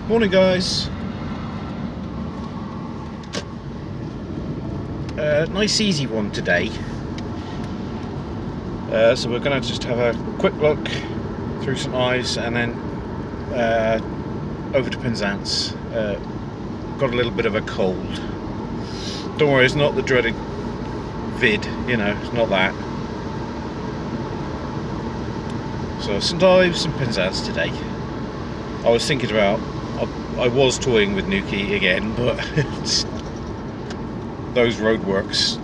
Morning, guys. Nice easy one today. So we're going to just have a quick look through St Ives and then over to Penzance. Got a little bit of a cold. Don't worry, it's not the dreaded vid, you know, it's not that. So St Ives and Penzance today. I was thinking about, I was toying with Nuki again, but those roadworks,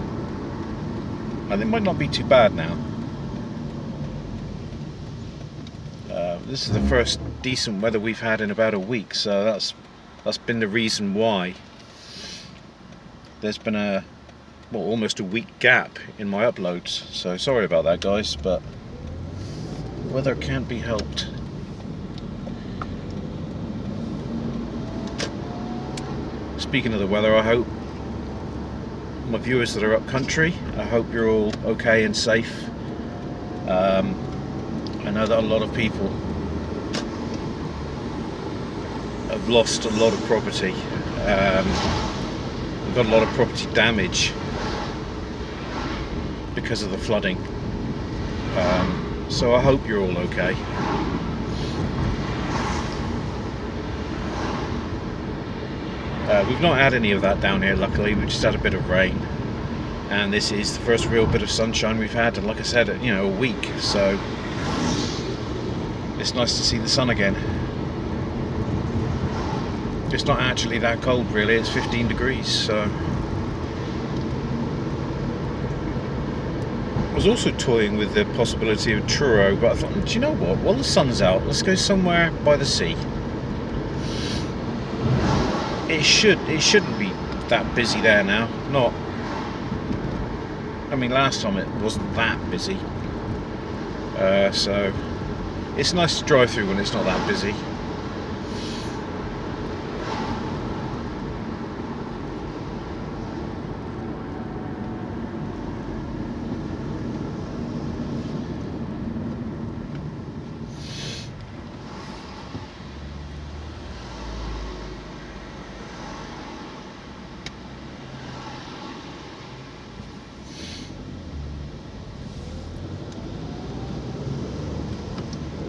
and they might not be too bad now. This is the first decent weather we've had in about a week, so that's been the reason why there's been almost a week gap in my uploads. So sorry about that, guys, but weather can't be helped. Speaking of the weather, I hope my viewers that are up country, I hope you're all okay and safe. I know that a lot of people have lost a lot of property. We've got a lot of property damage because of the flooding. So I hope you're all okay. We've not had any of that down here, luckily. We've just had a bit of rain, and this is the first real bit of sunshine we've had, and like I said, you know, a week, so it's nice to see the sun again. It's not actually that cold, really. It's 15 degrees, so I was also toying with the possibility of Truro, but I thought, do you know what, while the sun's out, let's go somewhere by the sea. It shouldn't be that busy there now. Not, I mean, last time it wasn't that busy. So it's nice to drive through when it's not that busy.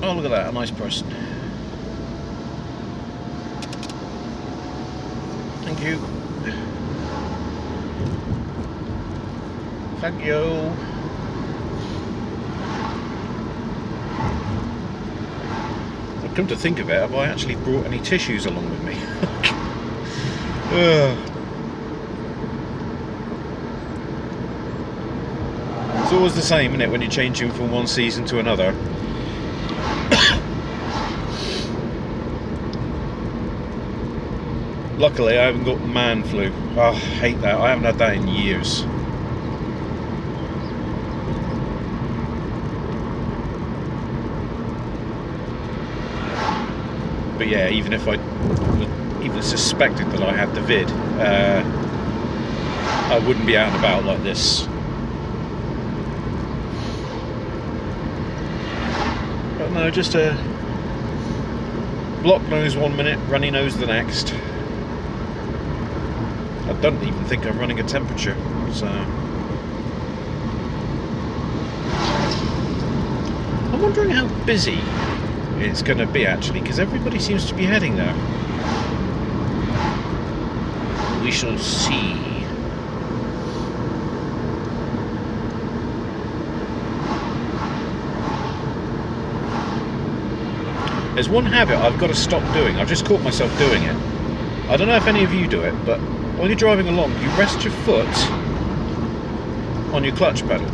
Oh, look at that, a nice person. Thank you. Thank you. I've come to think of it, have I actually brought any tissues along with me? It's always the same, isn't it, when you're changing from one season to another? Luckily, I haven't got man flu. Oh, I hate that. I haven't had that in years. But yeah, even if I even suspected that I had the vid, I wouldn't be out and about like this. But no, just a blocked nose 1 minute, runny nose the next. I don't even think I'm running a temperature, so I'm wondering how busy it's going to be actually, because everybody seems to be heading there. We shall see. There's one habit I've got to stop doing. I've just caught myself doing it. I don't know if any of you do it, but while you're driving along, you rest your foot on your clutch pedal.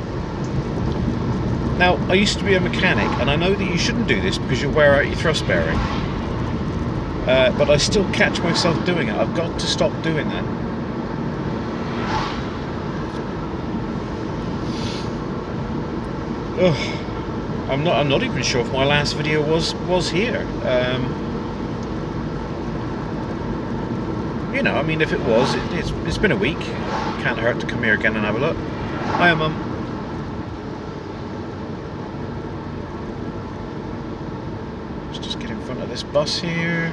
Now, I used to be a mechanic, and I know that you shouldn't do this because you'll wear out your thrust bearing. But I still catch myself doing it. I've got to stop doing that. Ugh. I'm not even sure if my last video was here. You know, I mean, if it was, it's been a week. Can't hurt to come here again and have a look. Hiya, Mum. Let's just get in front of this bus here.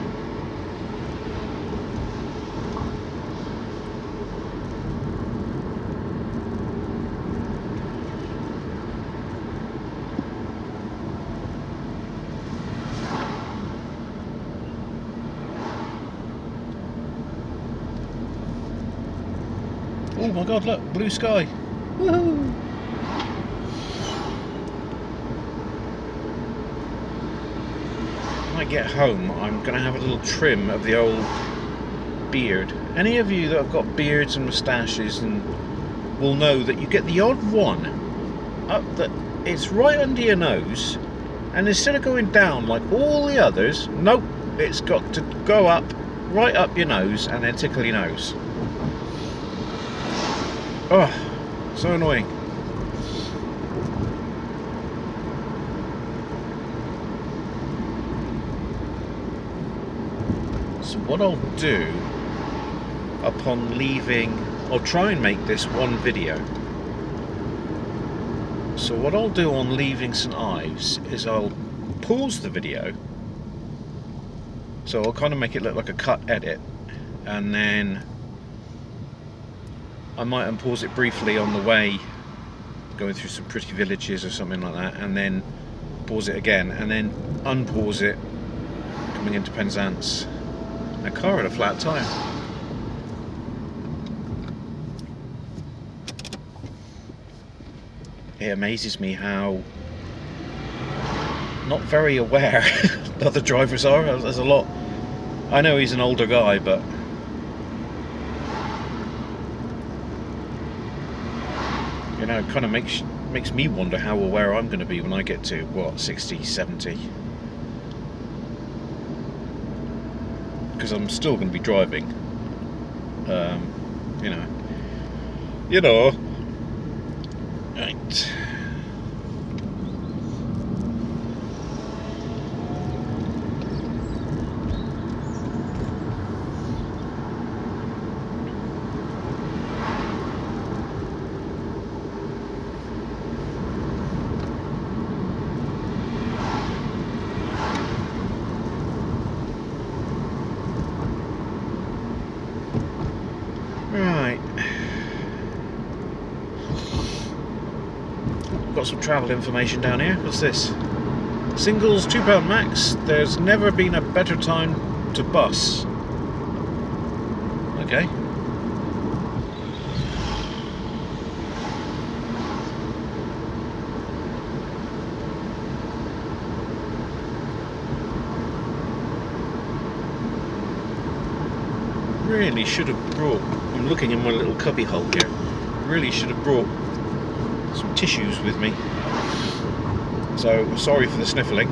Oh my god, look, blue sky. Woohoo! When I get home, I'm going to have a little trim of the old beard. Any of you that have got beards and moustaches and will know that you get the odd one up that it's right under your nose, and instead of going down like all the others, nope, it's got to go up, right up your nose, and then tickle your nose. Oh, so annoying. So what I'll do upon leaving, I'll try and make this one video. So what I'll do on leaving St Ives is I'll pause the video, so I'll kind of make it look like a cut edit, and then I might unpause it briefly on the way, going through some pretty villages or something like that, and then pause it again, and then unpause it coming into Penzance. A car had a flat tyre. It amazes me how not very aware the other drivers are. There's a lot. I know he's an older guy, but you know, it kind of makes me wonder how aware I'm going to be when I get to, what, 60, 70. Because I'm still going to be driving. You know. Right. Right. Got some travel information down here. What's this? Singles £2 max. There's never been a better time to bus. Okay. Really should have brought, I'm looking in my little cubby hole here, really should have brought some tissues with me. So, sorry for the sniffling.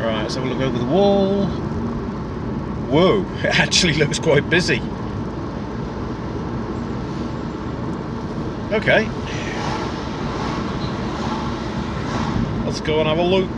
Right, let's have a look over the wall. Whoa, it actually looks quite busy. Okay. Let's go and have a look.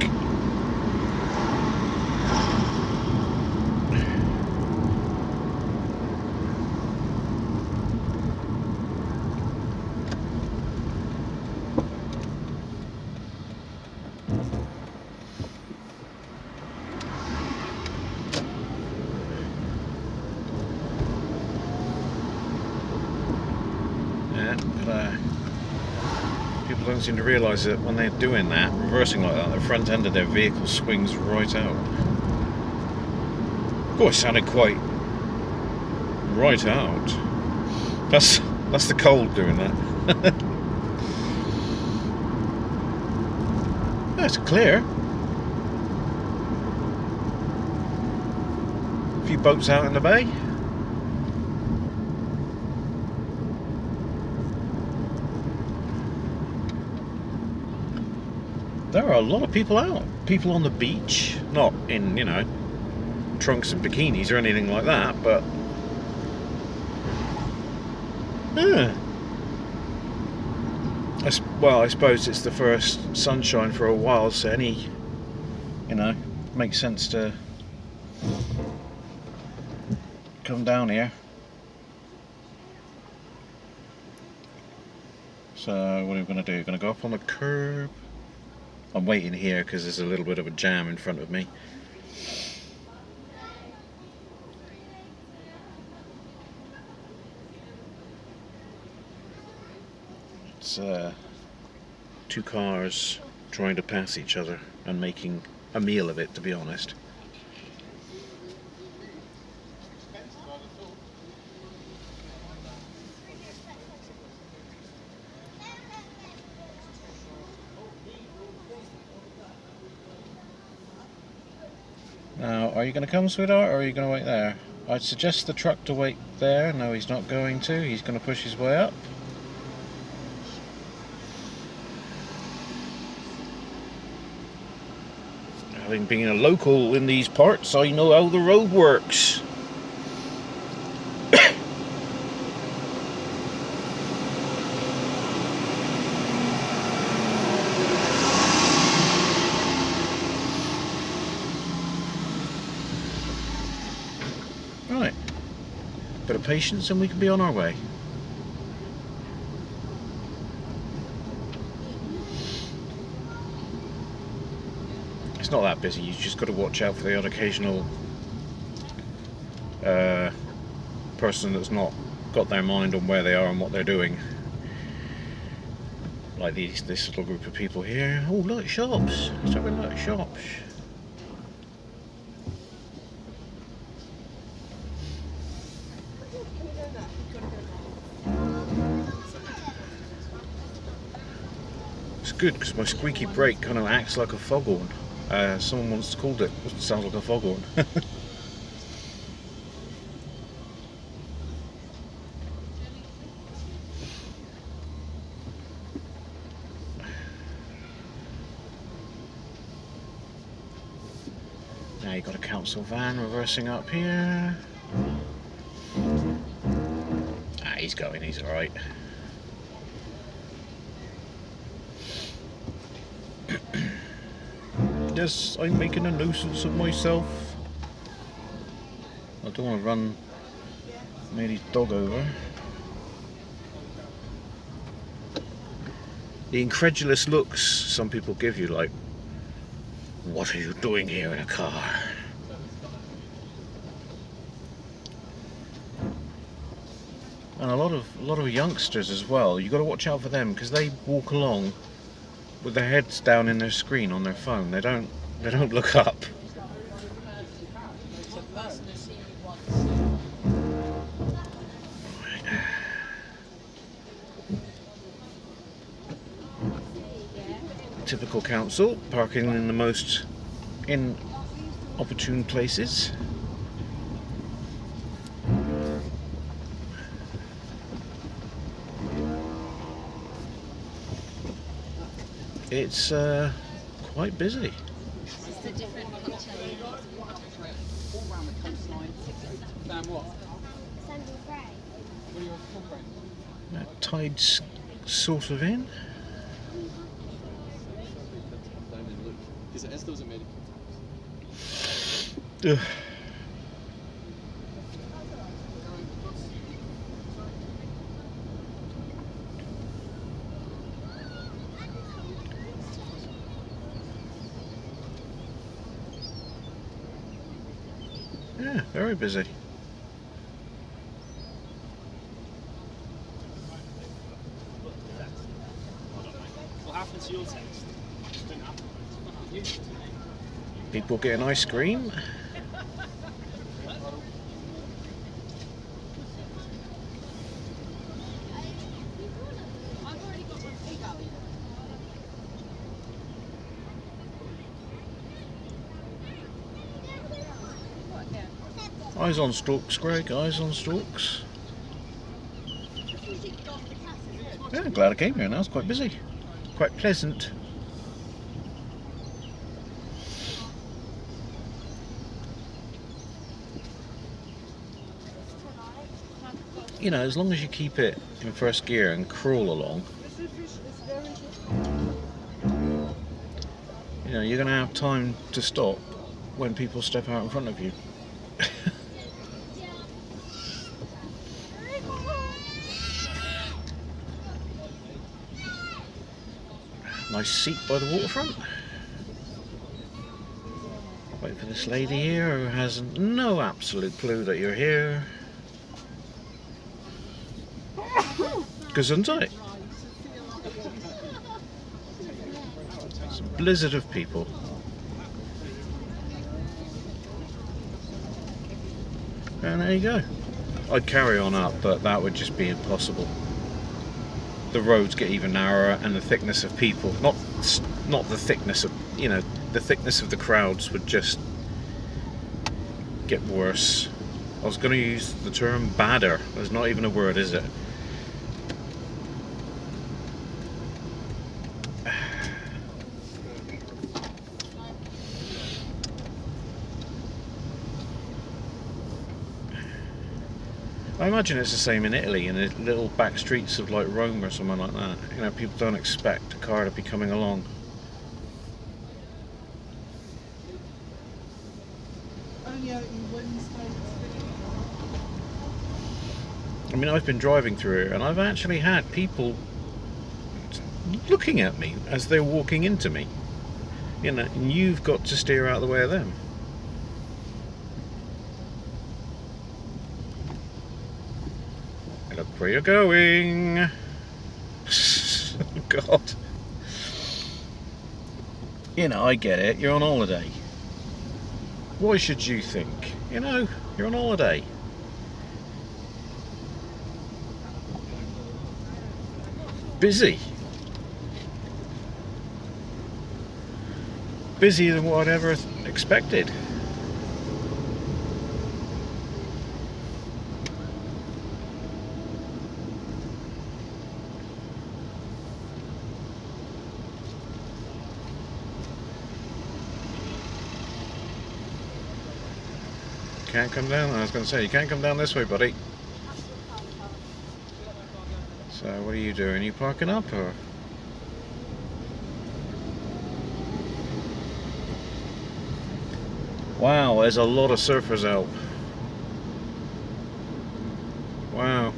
People don't seem to realise that when they're doing that, reversing like that, the front end of their vehicle swings right out. Of course, it sounded quite right out. That's the cold doing that. That's clear. A few boats out in the bay. There are a lot of people out. People on the beach, not in, you know, trunks and bikinis or anything like that, but yeah. Well, I suppose it's the first sunshine for a while, so any, you know, makes sense to come down here. So what are we going to do? Going to go up on the curb. I'm waiting here because there's a little bit of a jam in front of me. It's two cars trying to pass each other and making a meal of it, to be honest. Now, are you going to come, sweetheart, or are you going to wait there? I'd suggest the truck to wait there. No, he's not going to. He's going to push his way up. Having been a local in these parts, I know how the road works. Right. Bit of patience and we can be on our way. It's not that busy, you've just got to watch out for the odd occasional person that's not got their mind on where they are and what they're doing. Like this little group of people here. Oh, look at shops. Let's have a look at shops. It's good because my squeaky brake kind of acts like a foghorn. Someone once called it, sounds like a foghorn. Now you've got a council van reversing up here. Ah, he's going, he's alright. Yes, I'm making a nuisance of myself. I don't want to run Mary's dog over. The incredulous looks some people give you, like, what are you doing here in a car? And a lot of youngsters as well. You got to watch out for them because they walk along with their heads down in their screen on their phone. They don't look up. Typical council, parking in the most inopportune places. It's quite busy. That tide's sort of in. Ugh. Yeah, very busy. What happened to your text? People getting ice cream. Eyes on stalks, Greg, eyes on stalks. Yeah, I'm glad I came here now, it's quite busy. Quite pleasant. You know, as long as you keep it in first gear and crawl along, you know, you're going to have time to stop when people step out in front of you. nice seat by the waterfront. Wait for this lady here who has no absolute clue that you're here. Gesundheit. It's a blizzard of people. And there you go. I'd carry on up, but that would just be impossible. The roads get even narrower, and the thickness of people, not the thickness of, you know, the thickness of the crowds would just get worse. I was going to use the term badder. There's not even a word, is it? I imagine it's the same in Italy, in the little back streets of like Rome or somewhere like that. You know, people don't expect a car to be coming along. I mean, I've been driving through here and I've actually had people looking at me as they're walking into me. You know, and you've got to steer out of the way of them. Look where you're going. God. You know, I get it. You're on holiday. Why should you think? You know, you're on holiday. Busy. Busier than what I'd ever expected. Can't come down. I was going to say, you can't come down this way, buddy. So what are you doing? Are you parking up or? Wow, there's a lot of surfers out. Wow.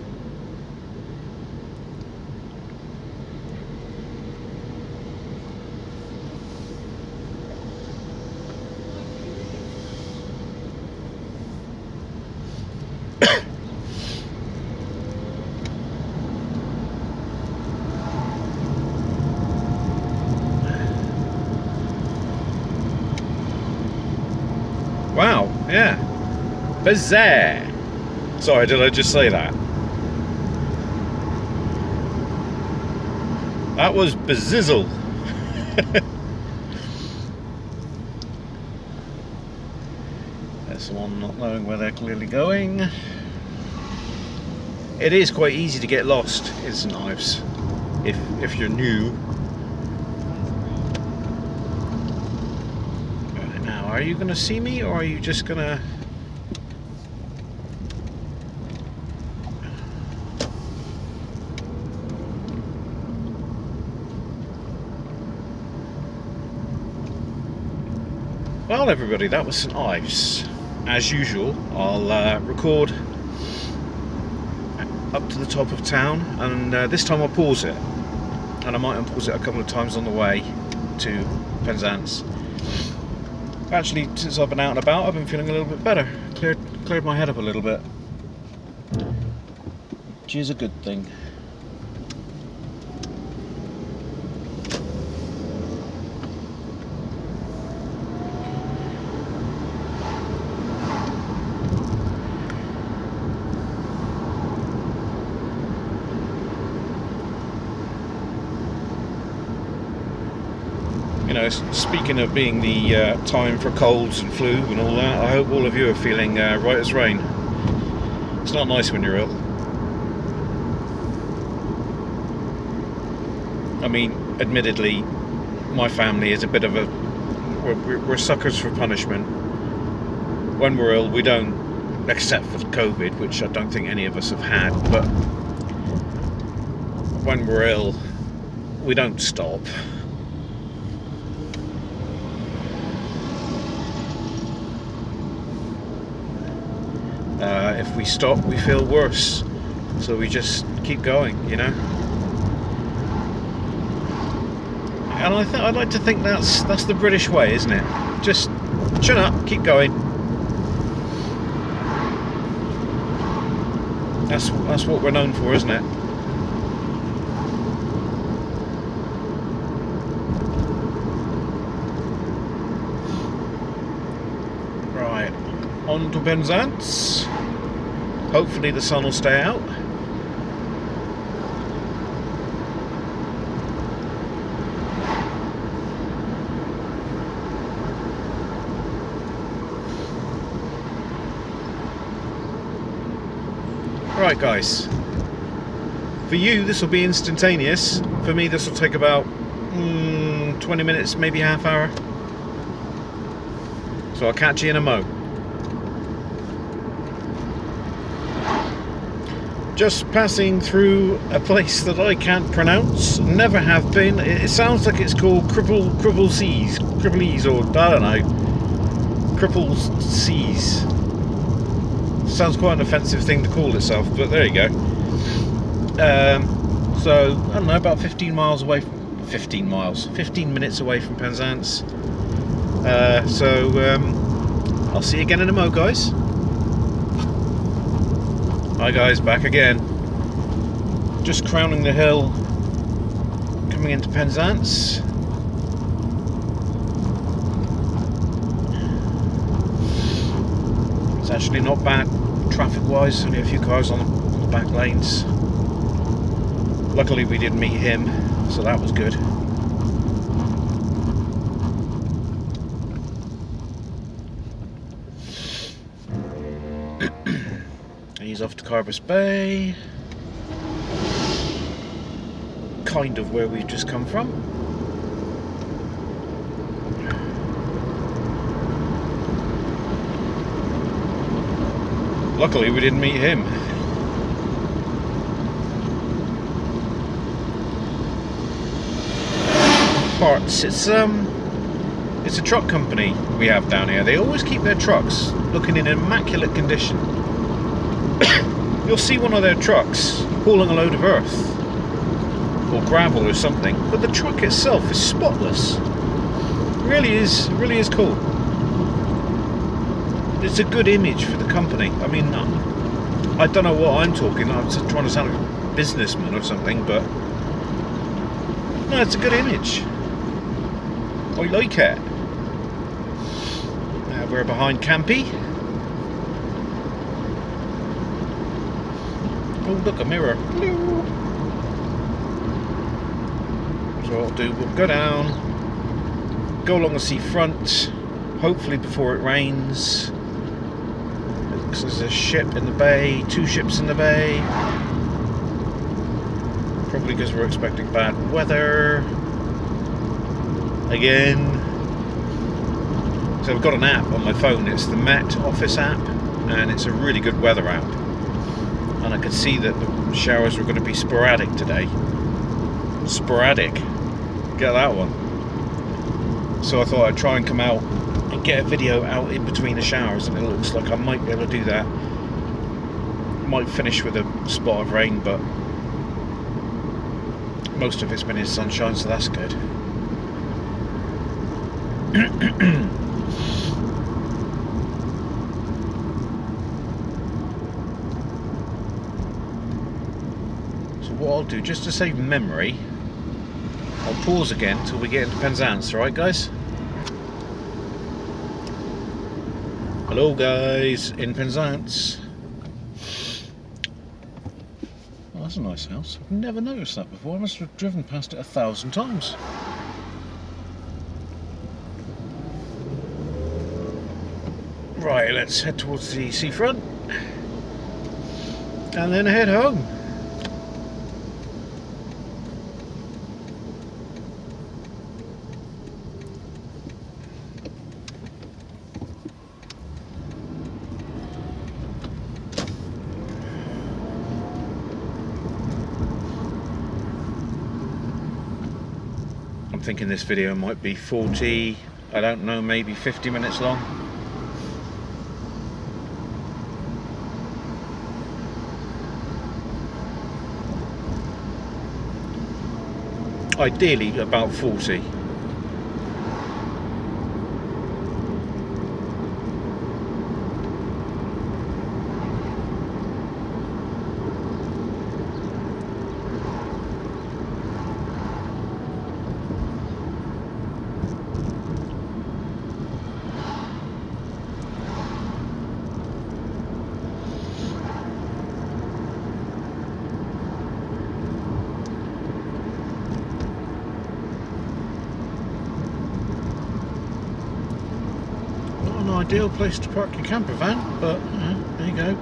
Wow, yeah. Bizarre. Sorry, did I just say that? That was bezizzle. That's the one not knowing where they're clearly going. It is quite easy to get lost in St Ives if you're new. Are you going to see me, or are you just going to... Well, everybody, that was St Ives. As usual, I'll record up to the top of town, and this time I'll pause it. And I might unpause it a couple of times on the way to Penzance. Actually, since I've been out and about, I've been feeling a little bit better. Cleared my head up a little bit, which is a good thing. You know, speaking of being the time for colds and flu and all that, I hope all of you are feeling right as rain. It's not nice when you're ill. I mean, admittedly, my family is a bit of a... We're suckers for punishment. When we're ill, we don't, except for COVID, which I don't think any of us have had, but when we're ill, we don't stop. If we stop, we feel worse, so we just keep going, you know. and I'd like to think that's the British way, isn't it? Just chin up, keep going. That's what we're known for, isn't it? Right, on to Penzance. Hopefully the sun will stay out. Right guys, for you this will be instantaneous. For me this will take about 20 minutes, maybe half hour. So I'll catch you in a mo. Just passing through a place that I can't pronounce, never have been. It sounds like it's called Cripple Seas, or I don't know, Cripple Seas. Sounds quite an offensive thing to call itself, but there you go. So I don't know, about 15 minutes away from Penzance. I'll see you again in a mo, guys. Hi guys, back again. Just crowning the hill, coming into Penzance. It's actually not bad traffic-wise, only a few cars on the back lanes. Luckily we didn't meet him, so that was good. He's off to Carbis Bay, kind of where we've just come from. Luckily we didn't meet him. Parts, it's a truck company we have down here. They always keep their trucks looking in immaculate condition. You'll see one of their trucks hauling a load of earth or gravel or something, but the truck itself is spotless. Really is cool. It's a good image for the company. I mean, I don't know what I'm talking. I'm just trying to sound like a businessman or something, but no, it's a good image. I like it. Now we're behind Campy. Oh, look, a mirror. So what I'll do, we'll go down, go along the seafront, hopefully before it rains. There's a ship in the bay, 2 ships in the bay. Probably because we're expecting bad weather. Again. So I've got an app on my phone, it's the Met Office app, and it's a really good weather app. And I could see that the showers were going to be sporadic today. Sporadic. Get that one. So I thought I'd try and come out and get a video out in between the showers, and it looks like I might be able to do that. Might finish with a spot of rain, but most of it's been in sunshine, so that's good. So what I'll do, just to save memory, I'll pause again until we get into Penzance, alright guys? Hello guys, in Penzance. Oh, that's a nice house. I've never noticed that before. I must have driven past it 1,000 times. Right, let's head towards the seafront and then head home. I'm thinking this video might be 40, I don't know, maybe 50 minutes long. Ideally about 40. ideal place to park your camper van, but there you go.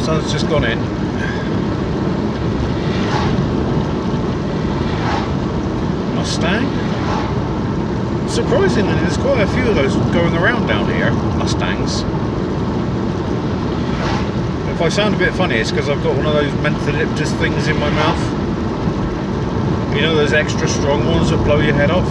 Sun's just gone in. Mustang. Surprisingly, there's quite a few of those going around down here, Mustangs. If I sound a bit funny, it's because I've got one of those mentholyptus things in my mouth. You know those extra strong ones that blow your head off?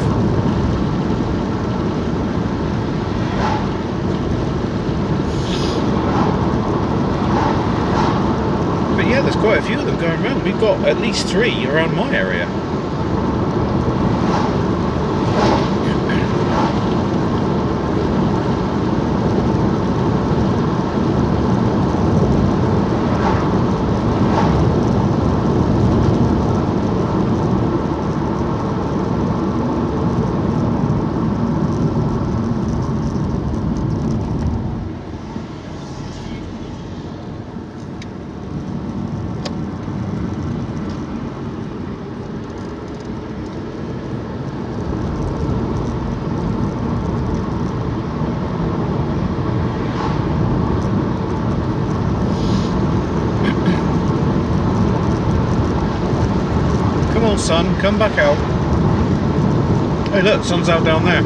Yeah, there's quite a few of them going around. We've got at least 3 around my area. Come on, son, come back out. Hey, look, sun's out down there.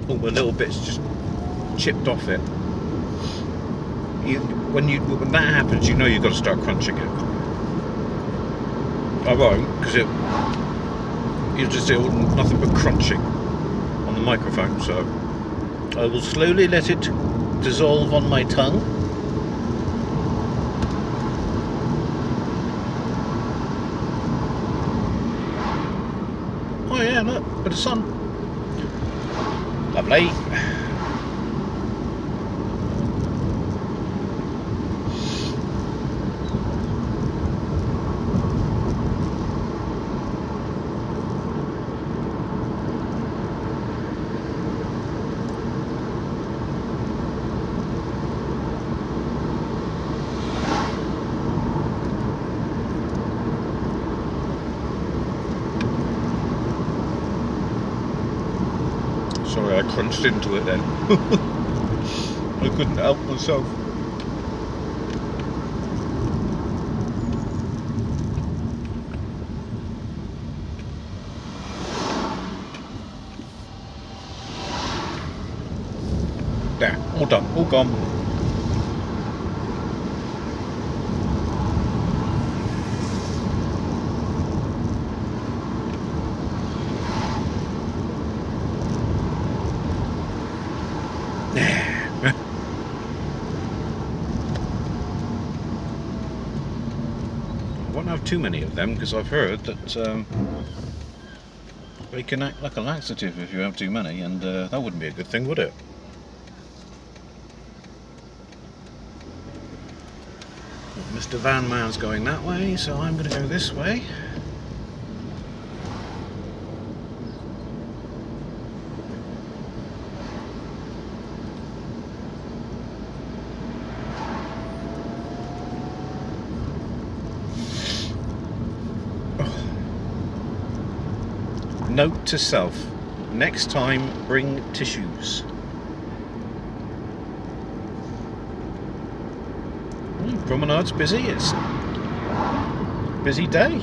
Oh, a little bit's just chipped off it. When that happens, you know you've got to start crunching it. I won't, because you'll just hear nothing but crunching on the microphone. So I will slowly let it dissolve on my tongue. Oh yeah, look, bit of sun. Lovely. Sorry, I crunched into it then. I couldn't help myself. There, all done, all gone. I won't have too many of them because I've heard that they can act like a laxative if you have too many, and that wouldn't be a good thing, would it? Well, Mr. Van Man's going that way, so I'm going to go this way. Note to self, next time bring tissues. Promenade's busy, it's a busy day.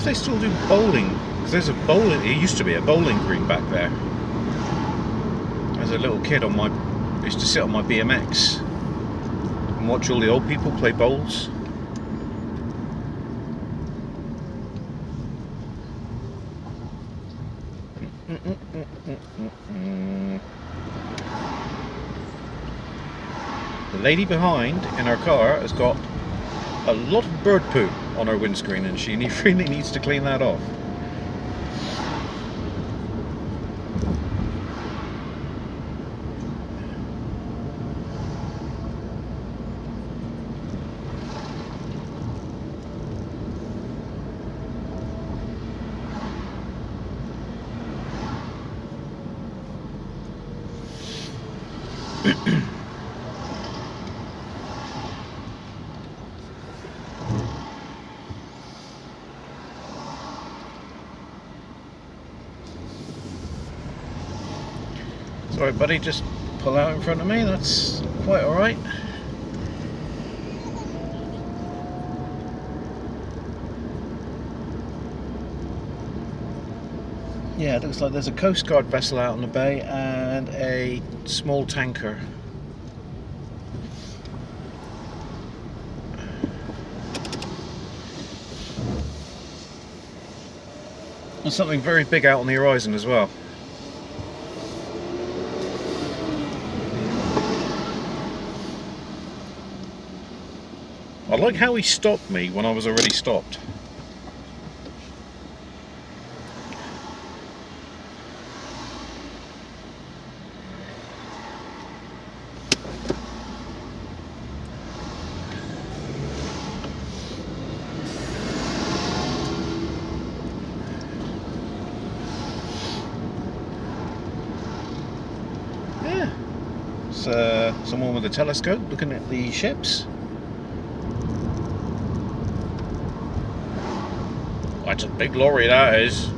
if they still do bowling, because there's a bowling, it used to be a bowling green back there. As a little kid I used to sit on my BMX and watch all the old people play bowls. The lady behind in her car has got a lot of bird poo on her windscreen and she really needs to clean that off. Sorry buddy, just pull out in front of me, that's quite alright. Yeah, it looks like there's a Coast Guard vessel out on the bay and a small tanker. There's something very big out on the horizon as well. I like how he stopped me when I was already stopped. Yeah, it's someone with a telescope looking at the ships. That's a big lorry, that is.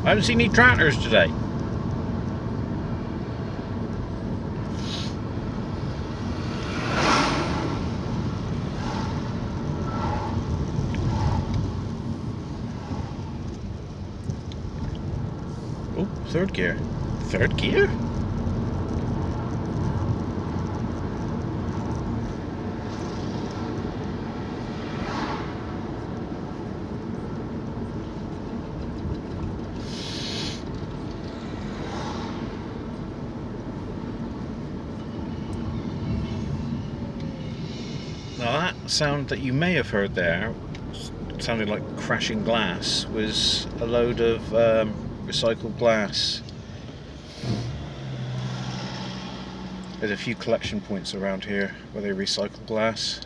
I haven't seen any tractors today. Oh, third gear. Third gear? Now that sound that you may have heard there, sounded like crashing glass, was a load of recycled glass. There's a few collection points around here where they recycle glass.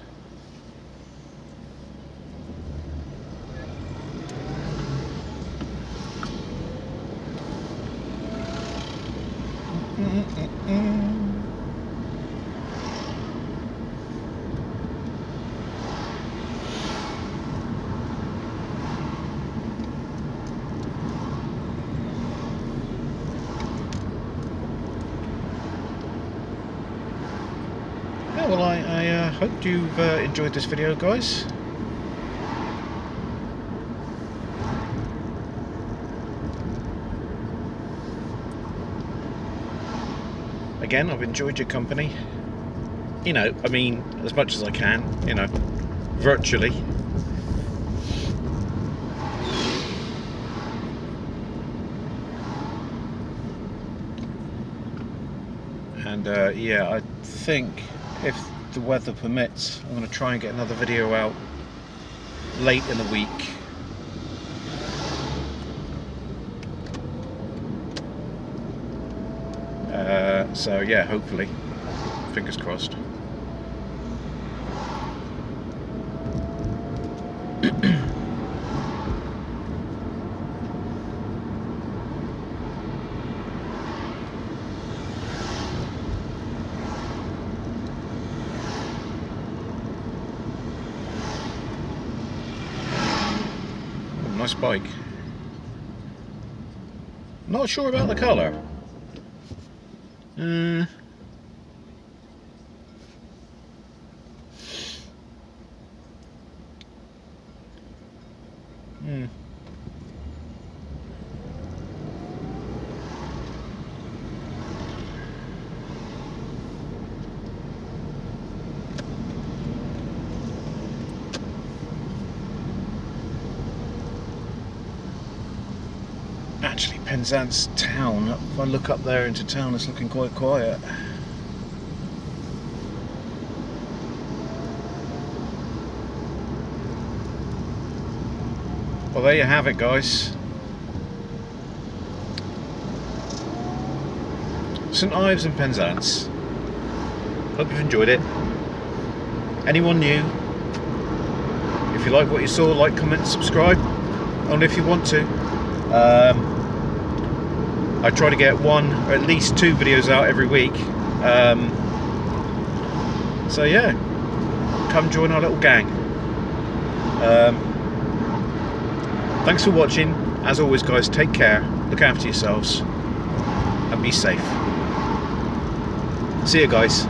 Yeah, well, I hope you've enjoyed this video, guys. Again, I've enjoyed your company. You know, I mean, as much as I can, you know, virtually. And yeah, I think if the weather permits, I'm going to try and get another video out late in the week. So yeah, hopefully, fingers crossed. Nice bike. Not sure about the colour. Penzance town. If I look up there into town, it's looking quite quiet. Well, there you have it, guys. St Ives and Penzance. Hope you've enjoyed it. Anyone new? If you like what you saw, like, comment, subscribe. Only if you want to. I try to get one or at least 2 videos out every week. So yeah, come join our little gang. Thanks for watching. As always, guys, take care, look after yourselves, and be safe. See you, guys.